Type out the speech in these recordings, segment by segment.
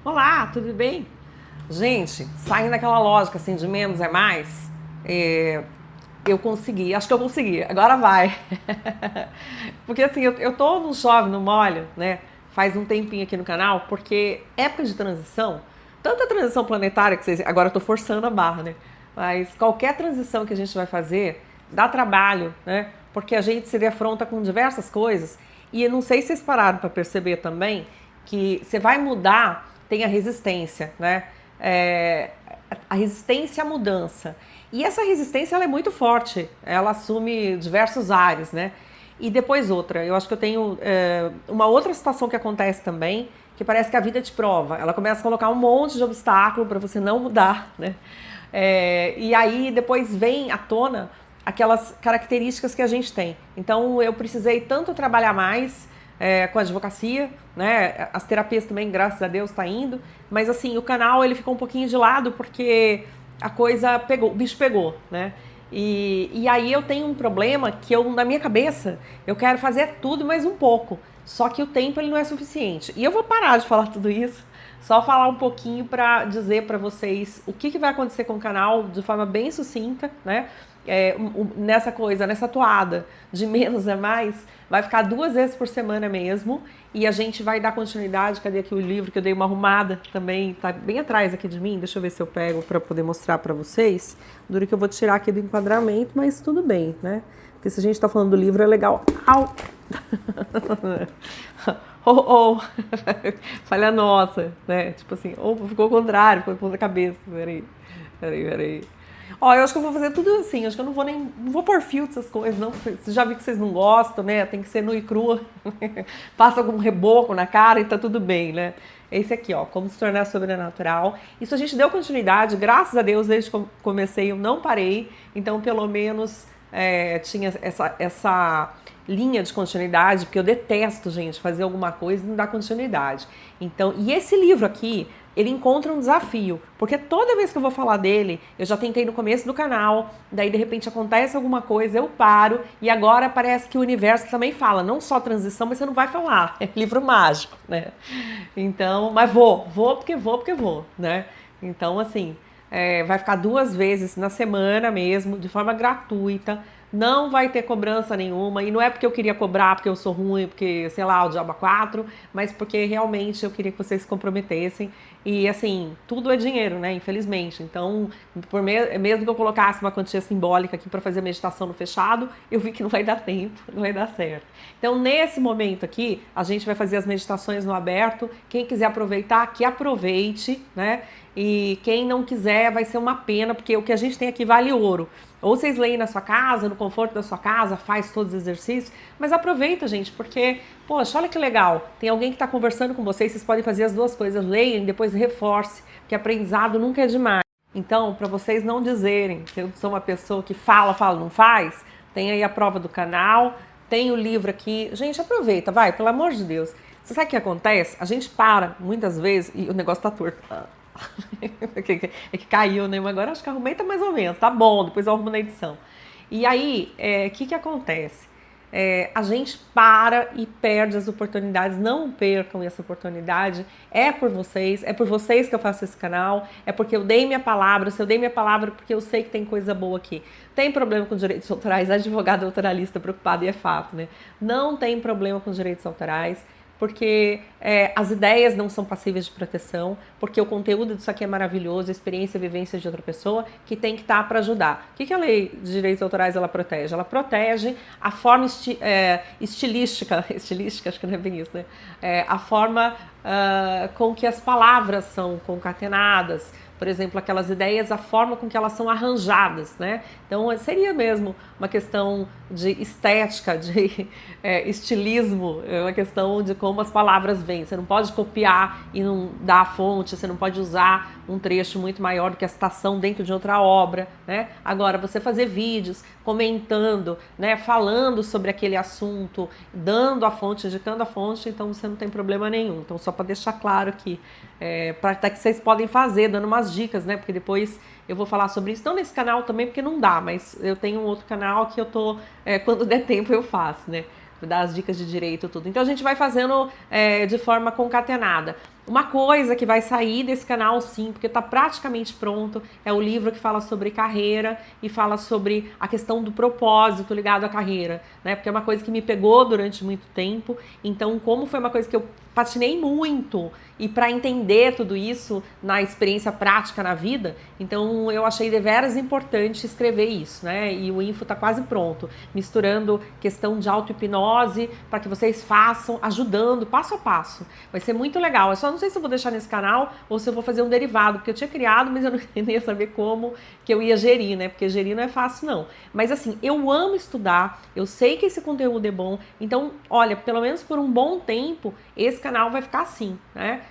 Olá, tudo bem? Gente, saindo daquela lógica assim de menos é mais, eu consegui, acho que eu consegui, agora vai. Porque assim, eu tô no chove, no molho, né? Faz um tempinho aqui no canal, porque época de transição, tanta transição planetária que vocês. Agora eu tô forçando a barra, né? Mas qualquer transição que a gente vai fazer dá trabalho, né? Porque a gente se defronta com diversas coisas. E eu não sei se vocês pararam para perceber também que você vai mudar, tem a resistência, né? É, a resistência à mudança. E essa resistência ela é muito forte, ela assume diversos ares, né? E depois outra, eu acho que eu tenho uma outra situação que acontece também, que parece que a vida te prova. Ela começa a colocar um monte de obstáculo para você não mudar, né? E aí depois vem à tona aquelas características que a gente tem. Então eu precisei tanto trabalhar mais com a advocacia, né? As terapias também, graças a Deus, tá indo. Mas assim, o canal ele ficou um pouquinho de lado porque a coisa pegou, o bicho pegou, né? E aí eu tenho um problema que eu, na minha cabeça, eu quero fazer tudo mais um pouco. Só que o tempo ele não é suficiente. E eu vou parar de falar tudo isso, só falar um pouquinho para dizer para vocês o que vai acontecer com o canal de forma bem sucinta, né? Nessa coisa, nessa toada de menos é mais, vai ficar 2 vezes por semana mesmo e a gente vai dar continuidade. Cadê aqui o livro que eu dei uma arrumada também, tá bem atrás aqui de mim, deixa eu ver se eu pego para poder mostrar para vocês. Duro que eu vou tirar aqui do enquadramento, mas tudo bem, né? Porque se a gente tá falando do livro é legal. Au! Oh, oh. Falha nossa, né? Tipo assim, ou ficou ao contrário, ficou contra a cabeça. Peraí. Ó, eu acho que eu vou fazer tudo assim, acho que eu não vou pôr filtro essas coisas, não. Você já vi que vocês não gostam, né? Tem que ser nu e crua. Passa algum reboco na cara e tá tudo bem, né? Esse aqui, ó, como se tornar sobrenatural. Isso a gente deu continuidade, graças a Deus, desde que eu comecei eu não parei. Então, pelo menos, tinha essa linha de continuidade, porque eu detesto, gente, fazer alguma coisa e não dar continuidade. Então, e esse livro aqui, ele encontra um desafio, porque toda vez que eu vou falar dele, eu já tentei no começo do canal, daí de repente acontece alguma coisa, eu paro, e agora parece que o universo também fala, não só transição, mas você não vai falar, é livro mágico, né? Então, mas vou porque vou, né? Então, assim, vai ficar 2 vezes na semana mesmo, de forma gratuita. Não vai ter cobrança nenhuma. E não é porque eu queria cobrar, porque eu sou ruim, porque, sei lá, o diabo 4, mas porque realmente eu queria que vocês se comprometessem. E, assim, tudo é dinheiro, né? Infelizmente. Então, mesmo que eu colocasse uma quantia simbólica aqui para fazer a meditação no fechado, eu vi que não vai dar tempo, não vai dar certo. Então, nesse momento aqui, a gente vai fazer as meditações no aberto. Quem quiser aproveitar, que aproveite, né? E quem não quiser, vai ser uma pena, porque o que a gente tem aqui vale ouro. Ou vocês leem na sua casa, no conforto da sua casa, faz todos os exercícios, mas aproveita, gente, porque, poxa, olha que legal, tem alguém que está conversando com vocês, vocês podem fazer as duas coisas, leiam e depois reforce, porque aprendizado nunca é demais. Então, para vocês não dizerem que eu sou uma pessoa que fala, não faz, tem aí a prova do canal, tem o livro aqui. Gente, aproveita, vai, pelo amor de Deus. Você sabe o que acontece? A gente para, muitas vezes, e o negócio tá torto. É que caiu, né? Mas agora acho que arrumei, tá mais ou menos, tá bom, depois eu arrumo na edição. E aí, o que acontece? A gente para e perde as oportunidades, não percam essa oportunidade, é por vocês que eu faço esse canal, é porque eu dei minha palavra, se eu dei minha palavra porque eu sei que tem coisa boa aqui. Tem problema com direitos autorais, advogado autoralista preocupado e é fato, né? Não tem problema com direitos autorais, porque as ideias não são passíveis de proteção, porque o conteúdo disso aqui é maravilhoso, a experiência e vivência de outra pessoa que tem que estar para ajudar. O que a lei de direitos autorais ela protege? Ela protege a forma estilística, acho que não é bem isso, né? A forma com que as palavras são concatenadas, por exemplo, aquelas ideias, a forma com que elas são arranjadas, né? Então, seria mesmo uma questão de estética, de estilismo, uma questão de como as palavras vêm. Você não pode copiar e não dar a fonte, você não pode usar um trecho muito maior do que a citação dentro de outra obra, né? Agora, você fazer vídeos comentando, né, falando sobre aquele assunto, dando a fonte, indicando a fonte, então você não tem problema nenhum. Então, só para deixar claro aqui, para até que vocês podem fazer, dando umas dicas, né? Porque depois eu vou falar sobre isso, não nesse canal também, porque não dá, mas eu tenho um outro canal que eu tô, quando der tempo eu faço, né? Dar as dicas de direito e tudo. Então a gente vai fazendo de forma concatenada. Uma coisa que vai sair desse canal, sim, porque está praticamente pronto, é o livro que fala sobre carreira e fala sobre a questão do propósito ligado à carreira, né? Porque é uma coisa que me pegou durante muito tempo. Então, como foi uma coisa que eu patinei muito e para entender tudo isso na experiência prática na vida, então eu achei deveras importante escrever isso, né? E o info tá quase pronto, misturando questão de auto-hipnose para que vocês façam, ajudando passo a passo. Vai ser muito legal. Eu só não sei se eu vou deixar nesse canal ou se eu vou fazer um derivado, porque eu tinha criado, mas eu não ia saber como que eu ia gerir, né? Porque gerir não é fácil, não. Mas assim, eu amo estudar, eu sei que esse conteúdo é bom, então, olha, pelo menos por um bom tempo, esse canal vai ficar assim, né?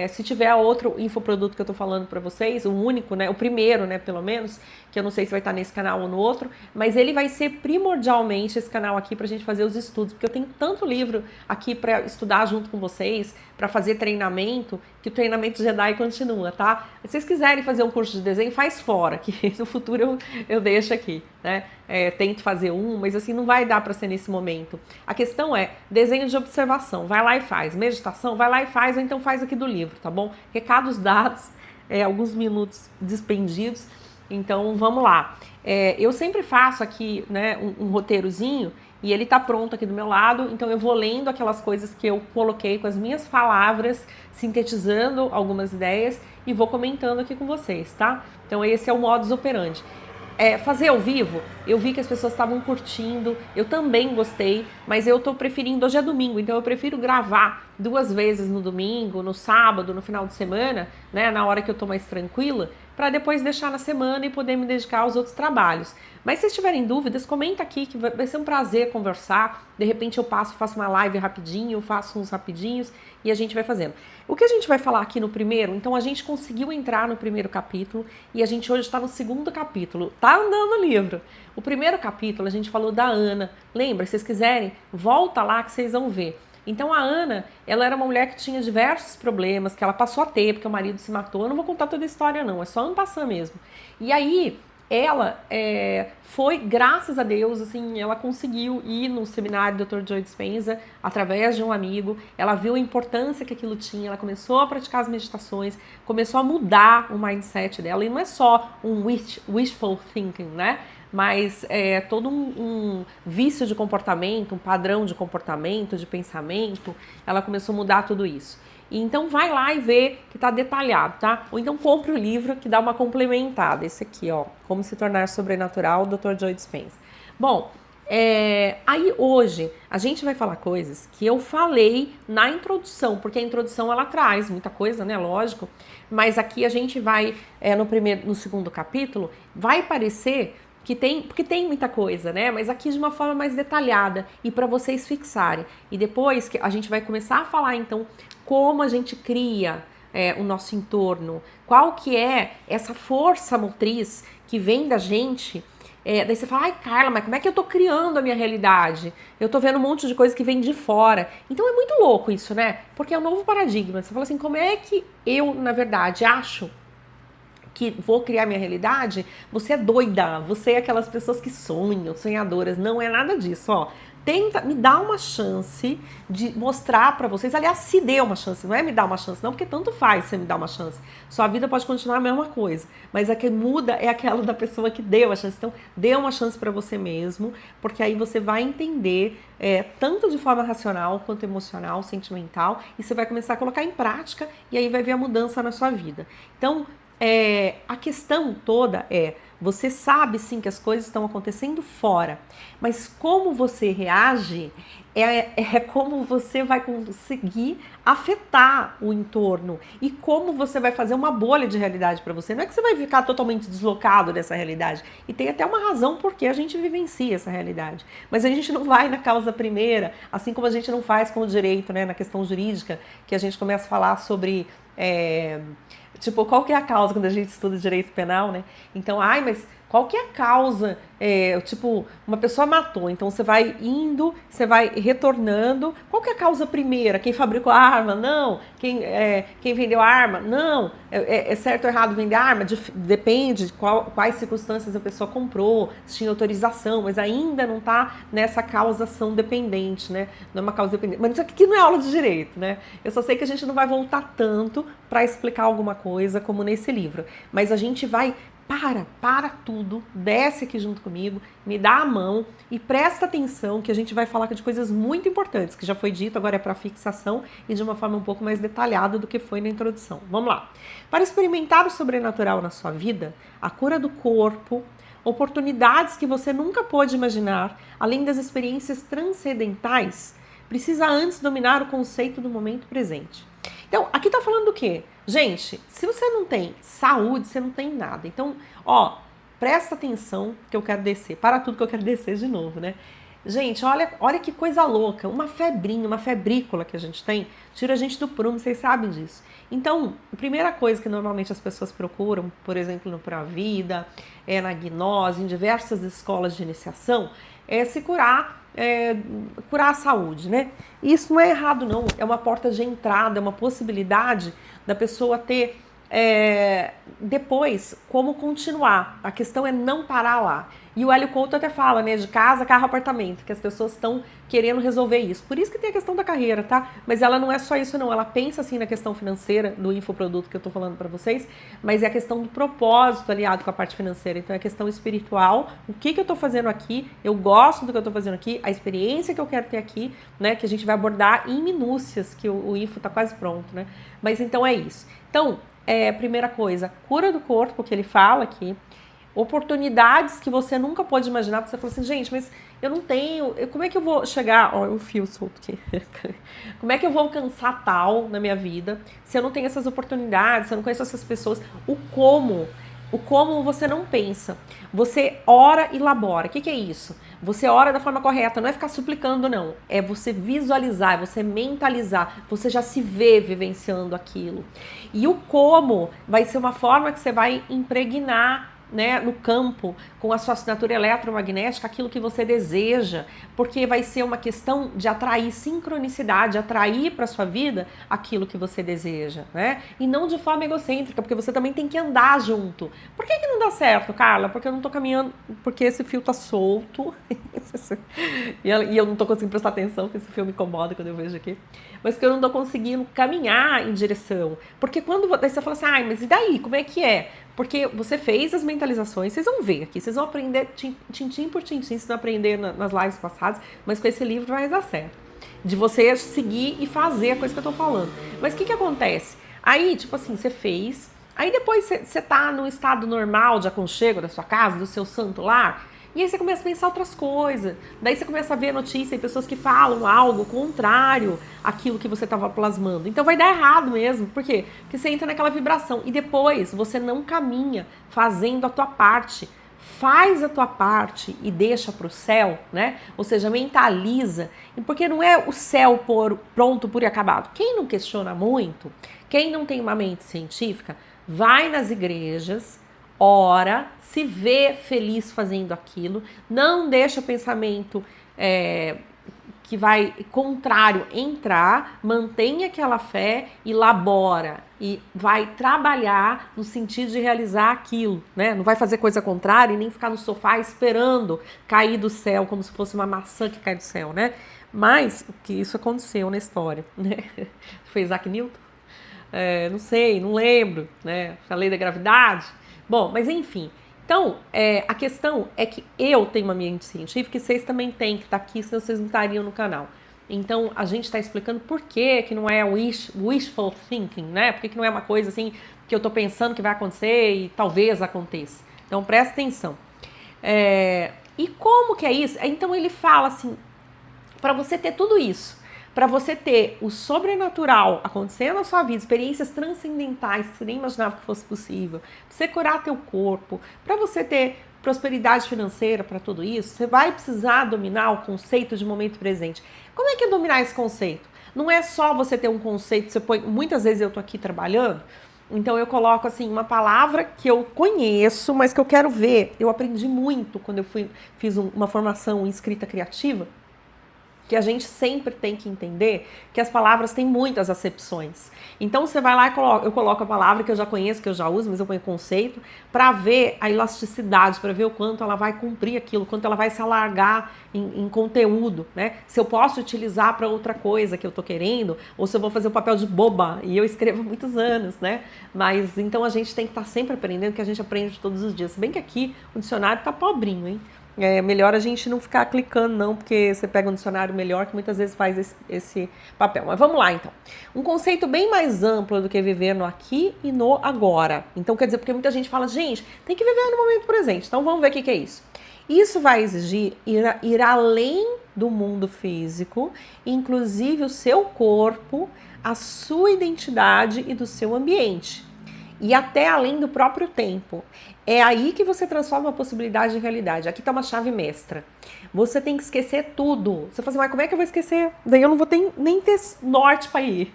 Se tiver outro infoproduto que eu tô falando para vocês, o único, né? O primeiro, né? Pelo menos, que eu não sei se vai estar nesse canal ou no outro, mas ele vai ser primordialmente esse canal aqui pra gente fazer os estudos, porque eu tenho tanto livro aqui para estudar junto com vocês, para fazer treinamento, que o treinamento Jedi continua, tá? Se vocês quiserem fazer um curso de desenho, faz fora, que no futuro eu deixo aqui, né? Tento fazer um, mas assim, não vai dar para ser nesse momento. A questão é desenho de observação, vai lá e faz. Meditação, vai lá e faz, ou então faz aqui do livro, tá bom? Recados dados, alguns minutos despendidos, então vamos lá. Eu sempre faço aqui, né, um roteirozinho, e ele tá pronto aqui do meu lado, então eu vou lendo aquelas coisas que eu coloquei com as minhas palavras, sintetizando algumas ideias e vou comentando aqui com vocês, tá? Então esse é o modus operandi. Fazer ao vivo, eu vi que as pessoas estavam curtindo, eu também gostei, mas eu tô preferindo, hoje é domingo, então eu prefiro gravar 2 vezes no domingo, no sábado, no final de semana, né, na hora que eu tô mais tranquila, para depois deixar na semana e poder me dedicar aos outros trabalhos. Mas se vocês tiverem dúvidas, comenta aqui que vai ser um prazer conversar. De repente eu faço uma live rapidinho, faço uns rapidinhos e a gente vai fazendo. O que a gente vai falar aqui no primeiro, então a gente conseguiu entrar no primeiro capítulo e a gente hoje está no segundo capítulo. Tá andando o livro. O primeiro capítulo a gente falou da Ana. Lembra, se vocês quiserem, volta lá que vocês vão ver. Então a Ana, ela era uma mulher que tinha diversos problemas, que ela passou a ter, porque o marido se matou. Eu não vou contar toda a história não, é só ano passando mesmo. E aí, ela foi, graças a Deus, assim, ela conseguiu ir no seminário do Dr. Joe Dispenza através de um amigo. Ela viu a importância que aquilo tinha, ela começou a praticar as meditações, começou a mudar o mindset dela. E não é só um wishful thinking, né? Mas todo um vício de comportamento, um padrão de comportamento, de pensamento, ela começou a mudar tudo isso. E então vai lá e vê que tá detalhado, tá? Ou então compre o livro que dá uma complementada. Esse aqui, ó, Como se tornar sobrenatural, Dr. Joe Dispenza. Bom, aí hoje a gente vai falar coisas que eu falei na introdução, porque a introdução ela traz muita coisa, né? Lógico. Mas aqui a gente vai, no segundo capítulo, vai parecer porque tem muita coisa, né? Mas aqui de uma forma mais detalhada e para vocês fixarem. E depois que a gente vai começar a falar, então, como a gente cria o nosso entorno, qual que é essa força motriz que vem da gente. Daí você fala, ai Carla, mas como é que eu tô criando a minha realidade? Eu tô vendo um monte de coisa que vem de fora. Então é muito louco isso, né? Porque é um novo paradigma. Você fala assim, como é que eu, na verdade, acho que vou criar minha realidade? Você é doida, você é aquelas pessoas que sonham, sonhadoras, não é nada disso, ó. Me dá uma chance de mostrar pra vocês, aliás, se dê uma chance, não é me dar uma chance não, porque tanto faz você me dar uma chance, sua vida pode continuar a mesma coisa, mas a que muda é aquela da pessoa que deu a chance. Então, dê uma chance pra você mesmo, porque aí você vai entender tanto de forma racional, quanto emocional, sentimental, e você vai começar a colocar em prática, e aí vai ver a mudança na sua vida. Então, a questão toda você sabe sim que as coisas estão acontecendo fora, mas como você reage como você vai conseguir afetar o entorno e como você vai fazer uma bolha de realidade para você. Não é que você vai ficar totalmente deslocado dessa realidade, e tem até uma razão porque a gente vivencia essa realidade, mas a gente não vai na causa primeira, assim como a gente não faz com o direito, né, na questão jurídica, que a gente começa a falar sobre tipo, qual que é a causa quando a gente estuda direito penal, né? Então, mas Qual que é a causa? Tipo, uma pessoa matou, então você vai indo, você vai retornando. Qual que é a causa primeira? Quem fabricou a arma? Não. Quem vendeu a arma? Não. É certo ou errado vender a arma? Depende de quais circunstâncias a pessoa comprou, se tinha autorização, mas ainda não está nessa causação dependente, né? Não é uma causa dependente. Mas isso aqui não é aula de direito, né? Eu só sei que a gente não vai voltar tanto para explicar alguma coisa como nesse livro. Mas a gente vai para tudo, desce aqui junto comigo, me dá a mão e presta atenção que a gente vai falar de coisas muito importantes, que já foi dito, agora é para fixação e de uma forma um pouco mais detalhada do que foi na introdução. Vamos lá. Para experimentar o sobrenatural na sua vida, a cura do corpo, oportunidades que você nunca pôde imaginar, além das experiências transcendentais, precisa antes dominar o conceito do momento presente. Então, aqui tá falando do quê? Gente, se você não tem saúde, você não tem nada. Então, presta atenção que eu quero descer. Para tudo que eu quero descer de novo, né? Gente, olha que coisa louca. Uma febrinha, uma febrícula que a gente tem, tira a gente do prumo, vocês sabem disso. Então, a primeira coisa que normalmente as pessoas procuram, por exemplo, no Pra Vida, na Gnose, em diversas escolas de iniciação, é se curar, curar a saúde, né? Isso não é errado, não. É uma porta de entrada, é uma possibilidade da pessoa ter depois como continuar. A questão é não parar lá. E o Hélio Couto até fala, né, de casa, carro, apartamento, que as pessoas estão querendo resolver isso. Por isso que tem a questão da carreira, tá? Mas ela não é só isso, não. Ela pensa, assim, na questão financeira do infoproduto que eu tô falando pra vocês, mas é a questão do propósito aliado com a parte financeira. Então é a questão espiritual, o que eu tô fazendo aqui, eu gosto do que eu tô fazendo aqui, a experiência que eu quero ter aqui, né, que a gente vai abordar em minúcias, que o info tá quase pronto, né? Mas então é isso. Então, primeira coisa, cura do corpo, que ele fala aqui, oportunidades que você nunca pôde imaginar, porque você falou assim, gente, mas eu não tenho, como é que eu vou chegar, o fio solto aqui, como é que eu vou alcançar tal na minha vida, se eu não tenho essas oportunidades, se eu não conheço essas pessoas, o como você não pensa, você ora e elabora. O que é isso? Você ora da forma correta, não é ficar suplicando, não. É você visualizar, é você mentalizar, você já se vê vivenciando aquilo. E o como vai ser uma forma que você vai impregnar, né, no campo, com a sua assinatura eletromagnética, aquilo que você deseja, porque vai ser uma questão de atrair sincronicidade, atrair para sua vida aquilo que você deseja, né? E não de forma egocêntrica, porque você também tem que andar junto. Por que não dá certo, Carla? Porque eu não tô caminhando, porque esse fio tá solto, e eu não tô conseguindo prestar atenção, porque esse fio me incomoda quando eu vejo aqui, mas que eu não tô conseguindo caminhar em direção, porque quando você fala assim, mas e daí, como é que é? Porque você fez as mentalizações, vocês vão ver aqui, vocês vão aprender tintim por tintim, vocês vão aprender nas lives passadas, mas com esse livro vai dar certo. De você seguir e fazer a coisa que eu tô falando. Mas o que acontece? Aí, tipo assim, você fez, aí depois você tá no estado normal de aconchego da sua casa, do seu santo lar, e aí você começa a pensar outras coisas. Daí você começa a ver notícia e pessoas que falam algo contrário àquilo que você estava plasmando. Então vai dar errado mesmo. Por quê? Porque você entra naquela vibração. E depois você não caminha fazendo a tua parte. Faz a tua parte e deixa pro céu, né? Ou seja, mentaliza. Porque não é o céu pronto, puro e acabado. Quem não questiona muito, quem não tem uma mente científica, vai nas igrejas, ora, se vê feliz fazendo aquilo, não deixa o pensamento que vai contrário entrar, mantém aquela fé, elabora e vai trabalhar no sentido de realizar aquilo, né? Não vai fazer coisa contrária e nem ficar no sofá esperando cair do céu, como se fosse uma maçã que cai do céu, né? Mas que isso aconteceu na história, né? Foi Isaac Newton? Não sei, não lembro, né? A lei da gravidade. Bom, mas enfim, então a questão é que eu tenho uma mente científica e vocês também têm, que tá aqui, senão vocês não estariam no canal. Então a gente está explicando por que não é wishful thinking, né? Por que não é uma coisa assim que eu tô pensando que vai acontecer e talvez aconteça. Então presta atenção. E como que é isso? Então ele fala assim, para você ter tudo isso, para você ter o sobrenatural acontecendo na sua vida, experiências transcendentais que você nem imaginava que fosse possível, pra você curar teu corpo, para você ter prosperidade financeira, para tudo isso, você vai precisar dominar o conceito de momento presente. Como é que é dominar esse conceito? Não é só você ter um conceito, muitas vezes eu tô aqui trabalhando, Então eu coloco assim uma palavra que eu conheço, mas que eu quero ver. Eu aprendi muito quando eu fiz uma formação em escrita criativa, que a gente sempre tem que entender que as palavras têm muitas acepções. Então você vai lá e coloca, eu coloco a palavra que eu já conheço, que eu já uso, mas eu ponho conceito, para ver a elasticidade, para ver o quanto ela vai cumprir aquilo, quanto ela vai se alargar em conteúdo, né? Se eu posso utilizar para outra coisa que eu tô querendo, ou se eu vou fazer o papel de boba, e eu escrevo há muitos anos, né? Mas então a gente tem que estar sempre aprendendo, que a gente aprende todos os dias. Se bem que aqui o dicionário tá pobrinho, hein? É melhor a gente não ficar clicando não, porque você pega um dicionário melhor que muitas vezes faz esse papel. Mas vamos lá então. Um conceito bem mais amplo do que viver no aqui e no agora. Então quer dizer, porque muita gente fala, gente, tem que viver no momento presente. Então vamos ver o que é isso. Isso vai exigir ir além do mundo físico, inclusive o seu corpo, a sua identidade e do seu ambiente. E até além do próprio tempo. É aí que você transforma a possibilidade em realidade. Aqui tá uma chave mestra. Você tem que esquecer tudo. Você fala assim, mas como é que eu vou esquecer? Daí eu não vou nem ter norte para ir.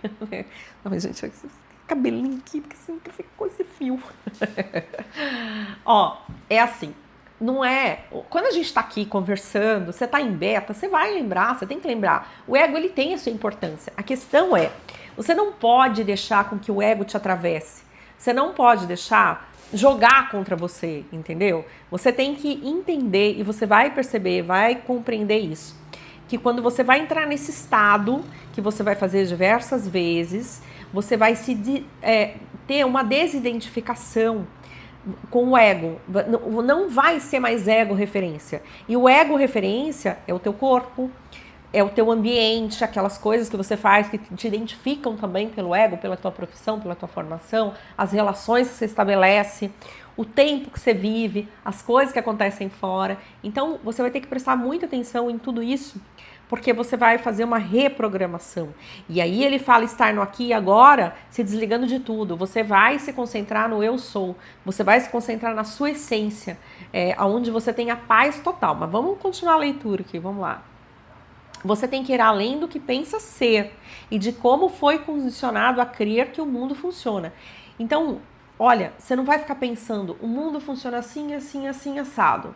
Não, mas gente, esse cabelinho aqui, porque sempre ficou esse fio. Ó, é assim. Não é... Quando a gente tá aqui conversando, você tá em beta, você vai lembrar, você tem que lembrar. O ego, ele tem a sua importância. A questão é, você não pode deixar com que o ego te atravesse. Você não pode deixar jogar contra você, entendeu? Você tem que entender e você vai perceber, vai compreender isso. Que quando você vai entrar nesse estado, que você vai fazer diversas vezes, você vai ter uma desidentificação com o ego. Não vai ser mais ego referência. E o ego referência é o teu corpo, é o teu ambiente, aquelas coisas que você faz que te identificam também pelo ego, pela tua profissão, pela tua formação, as relações que você estabelece, o tempo que você vive, as coisas que acontecem fora. Então, você vai ter que prestar muita atenção em tudo isso, porque você vai fazer uma reprogramação. E aí ele fala estar no aqui e agora, se desligando de tudo. Você vai se concentrar no eu sou, você vai se concentrar na sua essência, onde você tem a paz total. Mas vamos continuar a leitura aqui, vamos lá. Você tem que ir além do que pensa ser e de como foi condicionado a crer que o mundo funciona. Então, olha, você não vai ficar pensando, o mundo funciona assim, assim, assim, assado.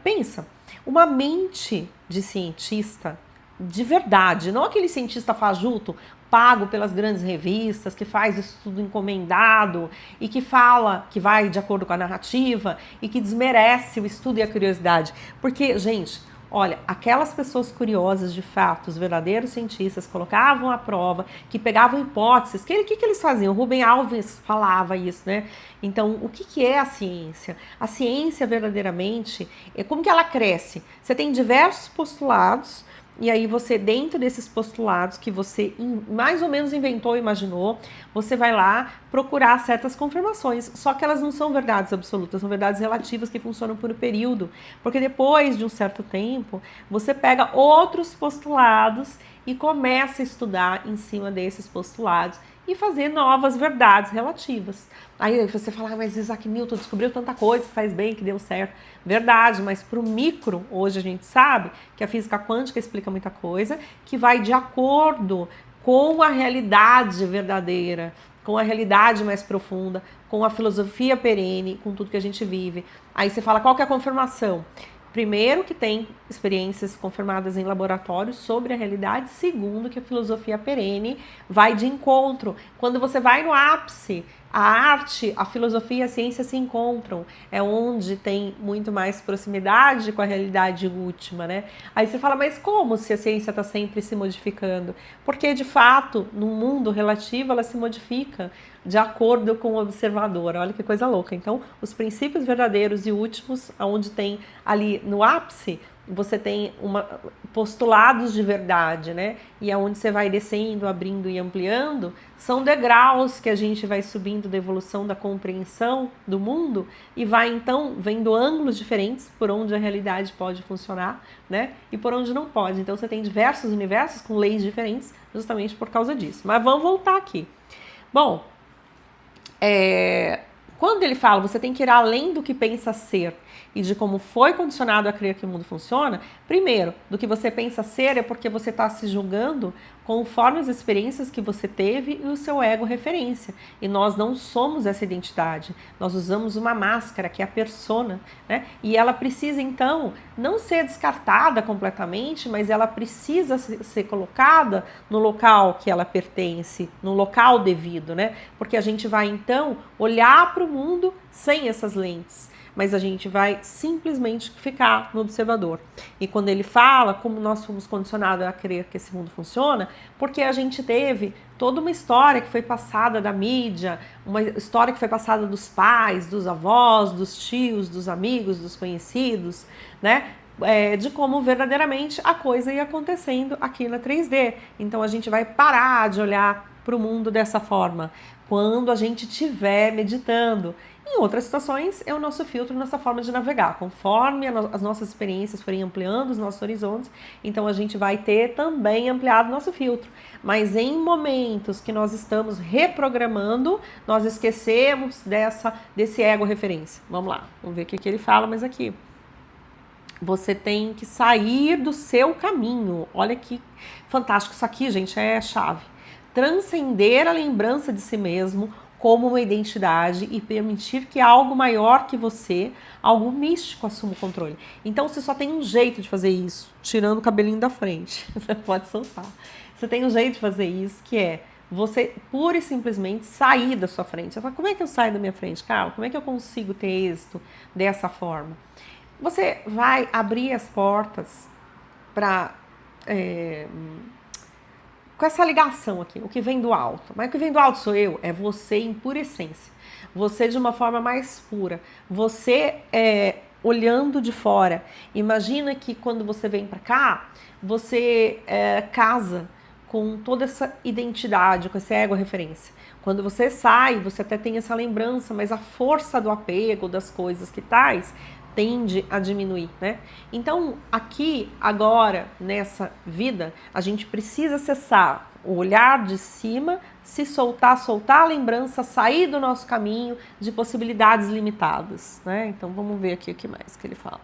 Pensa, uma mente de cientista de verdade, não aquele cientista fajuto, pago pelas grandes revistas, que faz estudo encomendado e que fala que vai de acordo com a narrativa e que desmerece o estudo e a curiosidade. Porque, gente... Olha, aquelas pessoas curiosas de fato, os verdadeiros cientistas, colocavam à prova, que pegavam hipóteses, que eles faziam? O Rubem Alves falava isso, né? Então, o que é a ciência? A ciência, verdadeiramente, como que ela cresce? Você tem diversos postulados, e aí você, dentro desses postulados que você mais ou menos inventou, imaginou, você vai lá procurar certas confirmações, só que elas não são verdades absolutas, são verdades relativas que funcionam por um período, porque depois de um certo tempo, você pega outros postulados e começa a estudar em cima desses postulados e fazer novas verdades relativas. Aí você fala, mas Isaac Newton descobriu tanta coisa que faz bem, que deu certo. Verdade, mas para o micro, hoje a gente sabe que a física quântica explica muita coisa, que vai de acordo com a realidade verdadeira, com a realidade mais profunda, com a filosofia perene, com tudo que a gente vive. Aí você fala, qual que é a confirmação? Primeiro, que tem experiências confirmadas em laboratórios sobre a realidade. Segundo, que a filosofia perene vai de encontro. Quando você vai no ápice, a arte, a filosofia e a ciência se encontram. É onde tem muito mais proximidade com a realidade última, né? Aí você fala, mas como se a ciência está sempre se modificando? Porque, de fato, no mundo relativo, ela se modifica de acordo com o observador. Olha que coisa louca. Então, os princípios verdadeiros e últimos, onde tem ali no ápice, você tem postulados de verdade, né? E aonde você vai descendo, abrindo e ampliando, são degraus que a gente vai subindo da evolução da compreensão do mundo e vai então vendo ângulos diferentes por onde a realidade pode funcionar, né? E por onde não pode. Então você tem diversos universos com leis diferentes justamente por causa disso. Mas vamos voltar aqui. Bom, Quando ele fala, você tem que ir além do que pensa ser e de como foi condicionado a crer que o mundo funciona, primeiro, do que você pensa ser é porque você está se julgando conforme as experiências que você teve e o seu ego referência. E nós não somos essa identidade, nós usamos uma máscara, que é a persona, né? E ela precisa, então, não ser descartada completamente, mas ela precisa ser colocada no local que ela pertence, no local devido, né? Porque a gente vai, então, olhar para o mundo sem essas lentes, mas a gente vai simplesmente ficar no observador. E quando ele fala como nós fomos condicionados a crer que esse mundo funciona, porque a gente teve toda uma história que foi passada da mídia, uma história que foi passada dos pais, dos avós, dos tios, dos amigos, dos conhecidos, né? De como verdadeiramente a coisa ia acontecendo aqui na 3D. Então a gente vai parar de olhar para o mundo dessa forma quando a gente estiver meditando. Em outras situações, é o nosso filtro, nossa forma de navegar. Conforme as nossas experiências forem ampliando os nossos horizontes, então a gente vai ter também ampliado o nosso filtro. Mas em momentos que nós estamos reprogramando, nós esquecemos desse ego referência. Vamos lá, vamos ver o que ele fala, mas aqui. Você tem que sair do seu caminho. Olha que fantástico. Isso aqui, gente, é chave. Transcender a lembrança de si mesmo como uma identidade e permitir que algo maior que você, algo místico, assuma o controle. Então, você só tem um jeito de fazer isso, tirando o cabelinho da frente. Você pode soltar. Você tem um jeito de fazer isso, que é você pura e simplesmente sair da sua frente. Você fala, como é que eu saio da minha frente, Carla? Como é que eu consigo ter êxito dessa forma? Você vai abrir as portas para... com essa ligação aqui, o que vem do alto. Mas o que vem do alto sou eu, é você em pura essência. Você de uma forma mais pura. Você olhando de fora. Imagina que quando você vem para cá, você casa com toda essa identidade, com esse ego referência. Quando você sai, você até tem essa lembrança, mas a força do apego das coisas que tais tende a diminuir, né? Então, aqui, agora, nessa vida, a gente precisa acessar o olhar de cima, se soltar a lembrança, sair do nosso caminho de possibilidades limitadas, né? Então, vamos ver aqui o que mais que ele fala.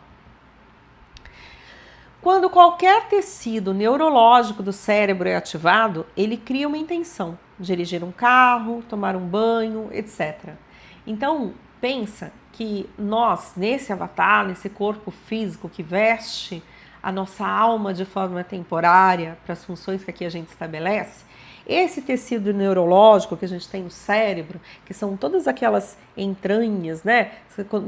Quando qualquer tecido neurológico do cérebro é ativado, ele cria uma intenção, dirigir um carro, tomar um banho, etc. Então, pensa que nós, nesse avatar, nesse corpo físico que veste a nossa alma de forma temporária para as funções que aqui a gente estabelece, esse tecido neurológico que a gente tem no cérebro, que são todas aquelas entranhas, né?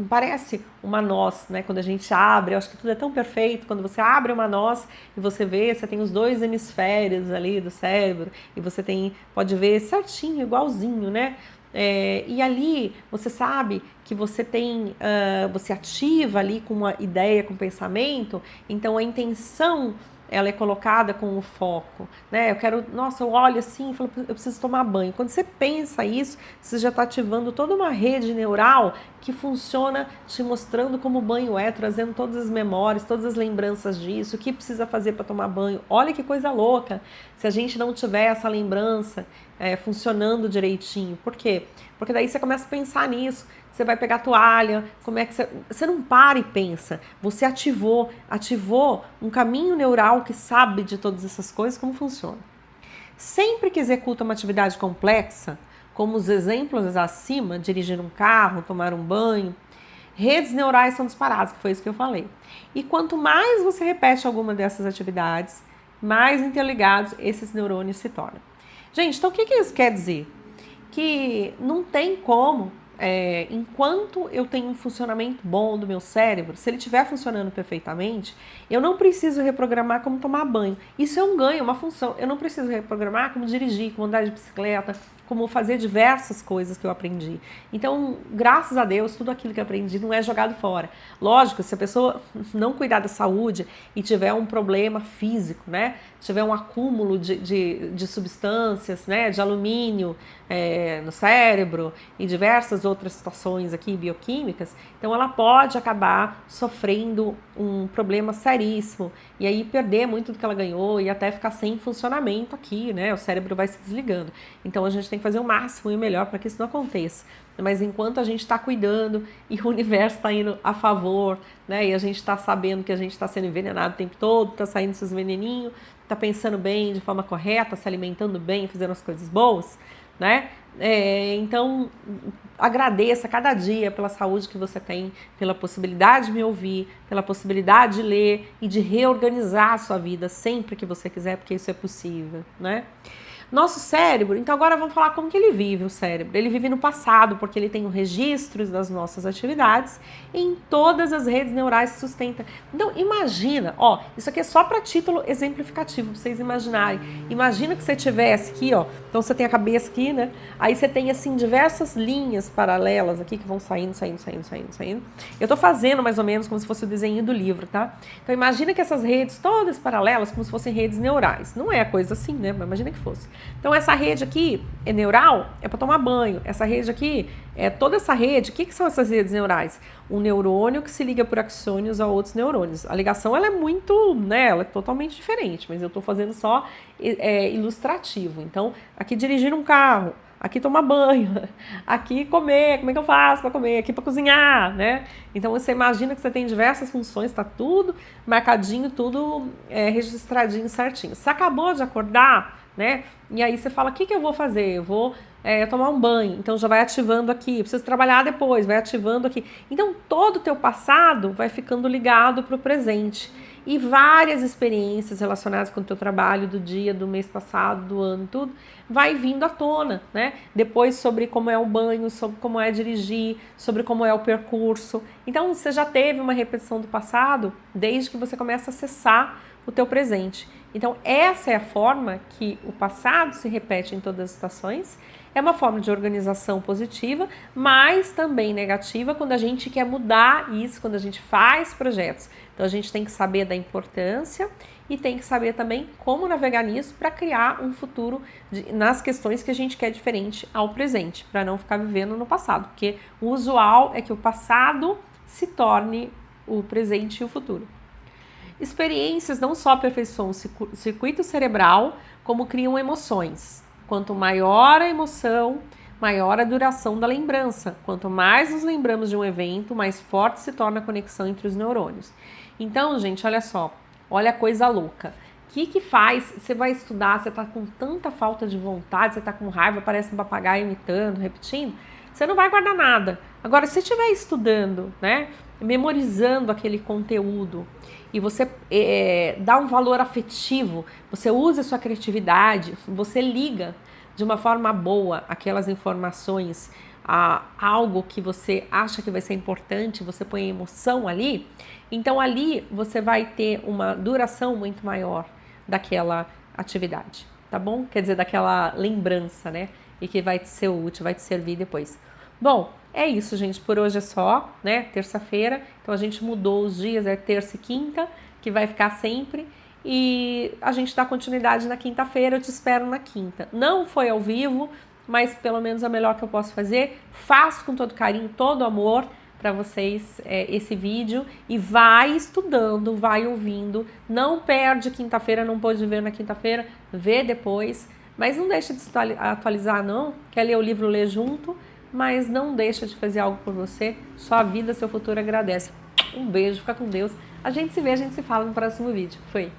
Parece uma noz, né? Quando a gente abre, eu acho que tudo é tão perfeito. Quando você abre uma noz e você vê, você tem os dois hemisférios ali do cérebro e você pode ver certinho, igualzinho, né? E ali você sabe que você você ativa ali com uma ideia, com um pensamento, então a intenção ela é colocada com o foco, né? Eu olho assim e falo, eu preciso tomar banho. Quando você pensa isso, você já está ativando toda uma rede neural que funciona te mostrando como o banho é, trazendo todas as memórias, todas as lembranças disso, o que precisa fazer para tomar banho. Olha que coisa louca, se a gente não tiver essa lembrança funcionando direitinho. Por quê? Porque daí você começa a pensar nisso. Você vai pegar a toalha, como é que você não para e pensa. Você ativou um caminho neural que sabe de todas essas coisas, como funciona. Sempre que executa uma atividade complexa, como os exemplos acima, dirigir um carro, tomar um banho, redes neurais são disparadas, que foi isso que eu falei. E quanto mais você repete alguma dessas atividades, mais interligados esses neurônios se tornam. Gente, então o que isso quer dizer? Que não tem como, enquanto eu tenho um funcionamento bom do meu cérebro, se ele estiver funcionando perfeitamente, eu não preciso reprogramar como tomar banho. Isso é um ganho, uma função. Eu não preciso reprogramar como dirigir, como andar de bicicleta, como fazer diversas coisas que eu aprendi. Então, graças a Deus, tudo aquilo que eu aprendi não é jogado fora. Lógico, se a pessoa não cuidar da saúde e tiver um problema físico, né? Tiver um acúmulo de substâncias, né? De alumínio no cérebro e diversas outras situações aqui bioquímicas, então ela pode acabar sofrendo um problema seríssimo e aí perder muito do que ela ganhou e até ficar sem funcionamento aqui, né? O cérebro vai se desligando. Então a gente tem que fazer o máximo e o melhor para que isso não aconteça. Mas enquanto a gente está cuidando e o universo está indo a favor, né? E a gente está sabendo que a gente está sendo envenenado o tempo todo, está saindo esses veneninhos, está pensando bem, de forma correta, se alimentando bem, fazendo as coisas boas, né? Então, agradeça cada dia pela saúde que você tem, pela possibilidade de me ouvir, pela possibilidade de ler e de reorganizar a sua vida sempre que você quiser, porque isso é possível, né? Nosso cérebro, então agora vamos falar como que ele vive, o cérebro. Ele vive no passado, porque ele tem registros das nossas atividades em todas as redes neurais que sustenta. Então imagina, ó, isso aqui é só para título exemplificativo, para vocês imaginarem. Imagina que você tivesse aqui, ó, então você tem a cabeça aqui, né? Aí você tem assim diversas linhas paralelas aqui que vão saindo. Eu tô fazendo mais ou menos como se fosse o desenho do livro, tá? Então imagina que essas redes todas paralelas como se fossem redes neurais. Não é coisa assim, né? Mas imagina que fosse. Então essa rede aqui é neural, é para tomar banho. Essa rede aqui, toda essa rede, o que são essas redes neurais? Um neurônio que se liga por axônios a outros neurônios. A ligação ela é muito, né, ela é totalmente diferente, mas eu estou fazendo só ilustrativo. Então aqui dirigir um carro, aqui tomar banho, aqui comer, como é que eu faço para comer, aqui para cozinhar, né? Então você imagina que você tem diversas funções, está tudo marcadinho, tudo registradinho certinho. Você acabou de acordar, né? E aí você fala, o que eu vou fazer? Eu vou tomar um banho, então já vai ativando aqui, preciso trabalhar depois, vai ativando aqui. Então todo o teu passado vai ficando ligado para o presente. E várias experiências relacionadas com o teu trabalho do dia, do mês passado, do ano, tudo, vai vindo à tona, né? Depois sobre como é o banho, sobre como é dirigir, sobre como é o percurso. Então você já teve uma repetição do passado desde que você começa a acessar o teu presente. Então essa é a forma que o passado se repete em todas as estações. É uma forma de organização positiva, mas também negativa quando a gente quer mudar isso, quando a gente faz projetos. Então a gente tem que saber da importância e tem que saber também como navegar nisso para criar um futuro nas questões que a gente quer diferente ao presente, para não ficar vivendo no passado, porque o usual é que o passado se torne o presente e o futuro. Experiências não só aperfeiçoam o circuito cerebral, como criam emoções. Quanto maior a emoção, maior a duração da lembrança. Quanto mais nos lembramos de um evento, mais forte se torna a conexão entre os neurônios. Então, gente, olha só, olha a coisa louca. O que faz? Você vai estudar, você tá com tanta falta de vontade, você tá com raiva, parece um papagaio imitando, repetindo, você não vai guardar nada. Agora, se você estiver estudando, né, memorizando aquele conteúdo, e você dá um valor afetivo, você usa a sua criatividade, você liga de uma forma boa aquelas informações a algo que você acha que vai ser importante, você põe emoção ali, então ali você vai ter uma duração muito maior daquela atividade, tá bom? Quer dizer, daquela lembrança, né? E que vai te ser útil, vai te servir depois. Bom, é isso, gente. Por hoje é só, né? Terça-feira. Então a gente mudou os dias, é terça e quinta, que vai ficar sempre. E a gente dá continuidade na quinta-feira. Eu te espero na quinta. Não foi ao vivo, mas pelo menos é o melhor que eu posso fazer. Faço com todo carinho, todo amor para vocês esse vídeo e vai estudando, vai ouvindo. Não perde quinta-feira, não pode ver na quinta-feira, vê depois. Mas não deixa de se atualizar, não. Quer ler o livro, lê junto. Mas não deixa de fazer algo por você. Sua vida, seu futuro agradece. Um beijo, fica com Deus. A gente se vê, a gente se fala no próximo vídeo. Foi!